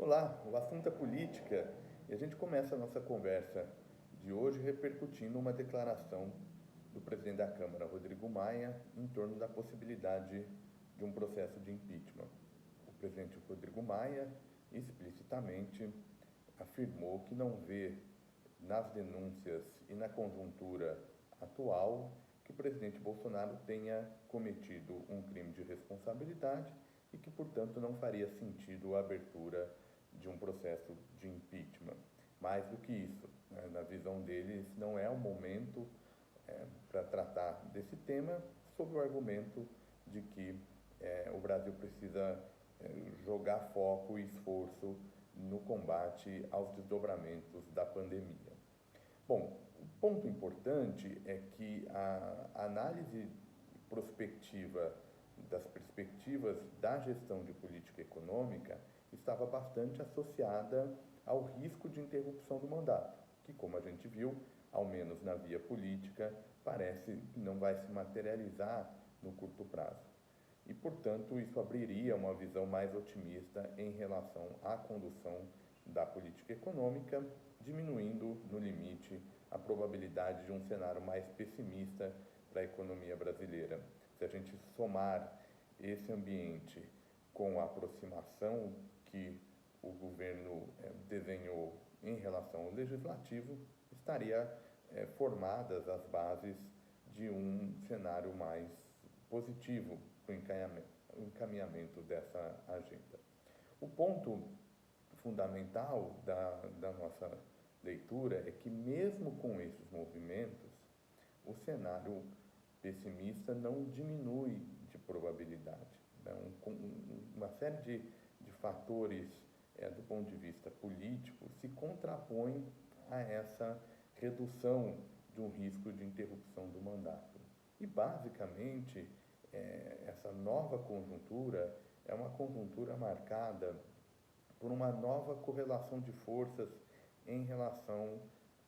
Olá, o assunto é política e a gente começa a nossa conversa de hoje repercutindo uma declaração do presidente da Câmara, Rodrigo Maia, em torno da possibilidade de um processo de impeachment. O presidente Rodrigo Maia explicitamente afirmou que não vê nas denúncias e na conjuntura atual que o presidente Bolsonaro tenha cometido um crime de responsabilidade e que, portanto, não faria sentido a abertura de um processo de impeachment. Mais do que isso, né, na visão deles, não é o momento para tratar desse tema, sob o argumento de que o Brasil precisa jogar foco e esforço no combate aos desdobramentos da pandemia. Bom, o ponto importante é que a análise prospectiva das perspectivas da gestão de política econômica estava bastante associada ao risco de interrupção do mandato, que, como a gente viu, ao menos na via política, parece que não vai se materializar no curto prazo. E, portanto, isso abriria uma visão mais otimista em relação à condução da política econômica, diminuindo, no limite, a probabilidade de um cenário mais pessimista para a economia brasileira. Se a gente somar esse ambiente com a aproximação que o governo desenhou em relação ao legislativo, estaria formadas as bases de um cenário mais positivo para o encaminhamento dessa agenda. O ponto fundamental da nossa leitura é que, mesmo com esses movimentos, o cenário pessimista não diminui de probabilidade. Né? Uma série de fatores, do ponto de vista político, se contrapõem a essa redução de um risco de interrupção do mandato. E, basicamente, essa nova conjuntura é uma conjuntura marcada por uma nova correlação de forças em relação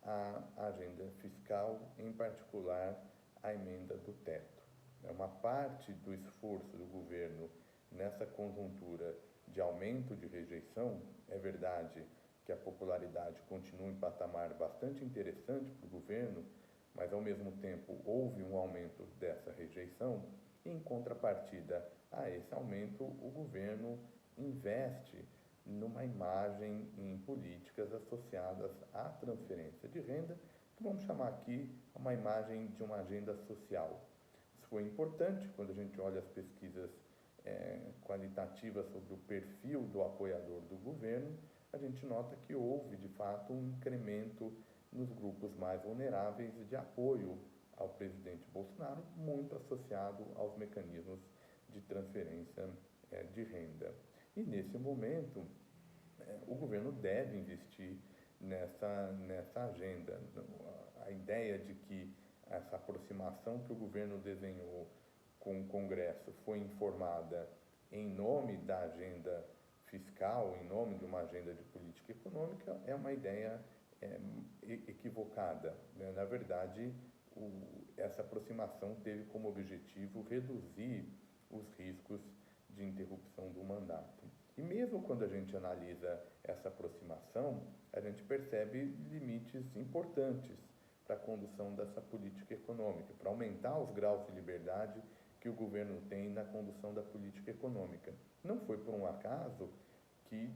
à agenda fiscal, em particular a emenda do teto. Uma parte do esforço do governo nessa conjuntura de aumento de rejeição, é verdade que a popularidade continua em patamar bastante interessante para o governo, mas ao mesmo tempo houve um aumento dessa rejeição e, em contrapartida a esse aumento, o governo investe numa imagem em políticas associadas à transferência de renda, que vamos chamar aqui uma imagem de uma agenda social. Isso foi importante quando a gente olha as pesquisas qualitativas sobre o perfil do apoiador do governo. A gente nota que houve, de fato, um incremento nos grupos mais vulneráveis de apoio ao presidente Bolsonaro, muito associado aos mecanismos de transferência de renda. E, nesse momento, o governo deve investir nessa agenda. A ideia de que essa aproximação que o governo desenhou com o Congresso foi informada em nome da agenda fiscal, em nome de uma agenda de política econômica, é uma ideia equivocada. Né? Na verdade, essa aproximação teve como objetivo reduzir os riscos de interrupção do mandato. E mesmo quando a gente analisa essa aproximação, a gente percebe limites importantes para a condução dessa política econômica, para aumentar os graus de liberdade que o governo tem na condução da política econômica. Não foi por um acaso que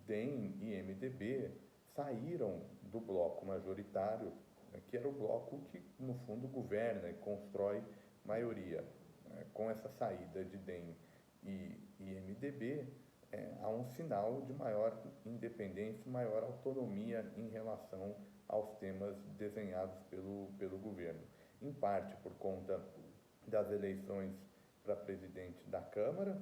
DEM e MDB saíram do bloco majoritário, que era o bloco que, no fundo, governa e constrói maioria. Com essa saída de DEM e MDB, há um sinal de maior independência, maior autonomia em relação aos temas desenhados pelo governo. Em parte por conta das eleições para presidente da Câmara,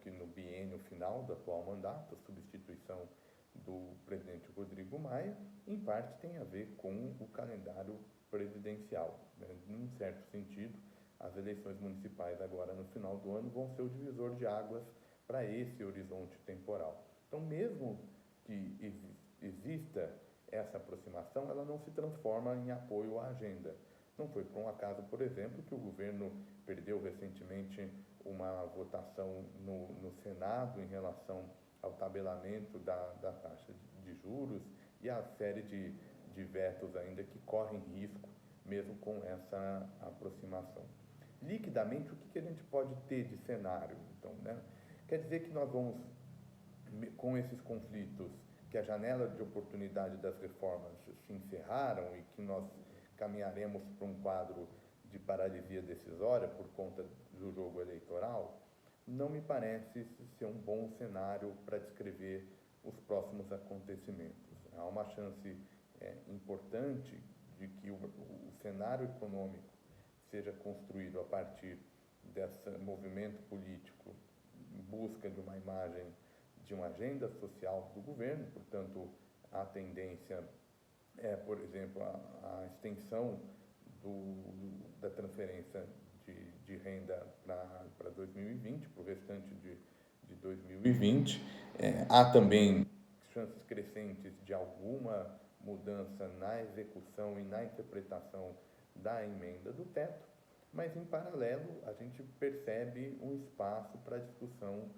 que no biênio final do atual mandato, a substituição do presidente Rodrigo Maia, em parte tem a ver com o calendário presidencial. Num certo sentido, as eleições municipais agora no final do ano vão ser o divisor de águas para esse horizonte temporal. Então, mesmo que exista essa aproximação, ela não se transforma em apoio à agenda. Não foi por um acaso, por exemplo, que o governo perdeu recentemente uma votação no Senado em relação ao tabelamento da taxa de juros e a série de vetos ainda que correm risco mesmo com essa aproximação. Liquidamente, o que a gente pode ter de cenário? Então, né? Quer dizer que nós vamos, com esses conflitos, que a janela de oportunidade das reformas se encerraram e que nós caminharemos para um quadro de paralisia decisória por conta do jogo eleitoral, não me parece ser um bom cenário para descrever os próximos acontecimentos. Há uma chance importante de que o cenário econômico seja construído a partir desse movimento político em busca de uma imagem de uma agenda social do governo, portanto, a tendência é, por exemplo, a extensão da transferência de renda para 2020, para o restante de 2020. Há também chances crescentes de alguma mudança na execução e na interpretação da emenda do teto, mas, em paralelo, a gente percebe um espaço para discussão,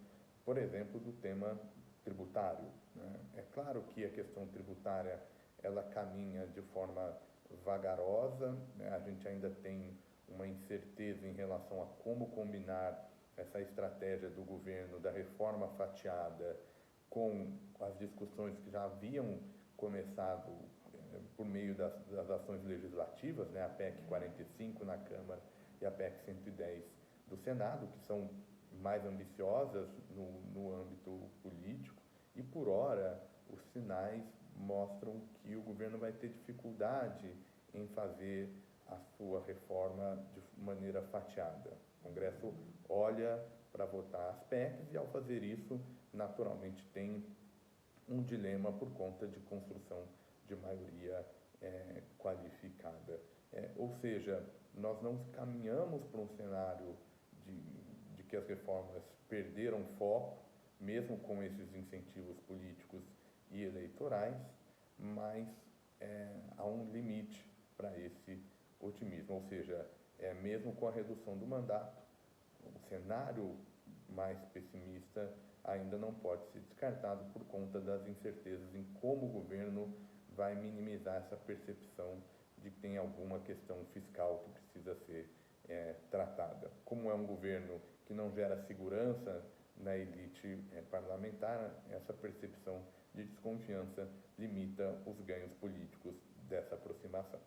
por exemplo, do tema tributário, né? É claro que a questão tributária ela caminha de forma vagarosa, né? A gente ainda tem uma incerteza em relação a como combinar essa estratégia do governo da reforma fatiada com as discussões que já haviam começado por meio das ações legislativas, né? A PEC 45 na Câmara e a PEC 110 do Senado, que são mais ambiciosas no âmbito político, e por ora os sinais mostram que o governo vai ter dificuldade em fazer a sua reforma de maneira fatiada. O Congresso olha para votar as PECs e, ao fazer isso, naturalmente tem um dilema por conta de construção de maioria qualificada. Ou seja, nós não caminhamos para um cenário de que as reformas perderam foco, mesmo com esses incentivos políticos e eleitorais, mas há um limite para esse otimismo. Ou seja, mesmo com a redução do mandato, o cenário mais pessimista ainda não pode ser descartado por conta das incertezas em como o governo vai minimizar essa percepção de que tem alguma questão fiscal que precisa ser tratada. Como é um governo que não gera segurança na elite parlamentar, essa percepção de desconfiança limita os ganhos políticos dessa aproximação.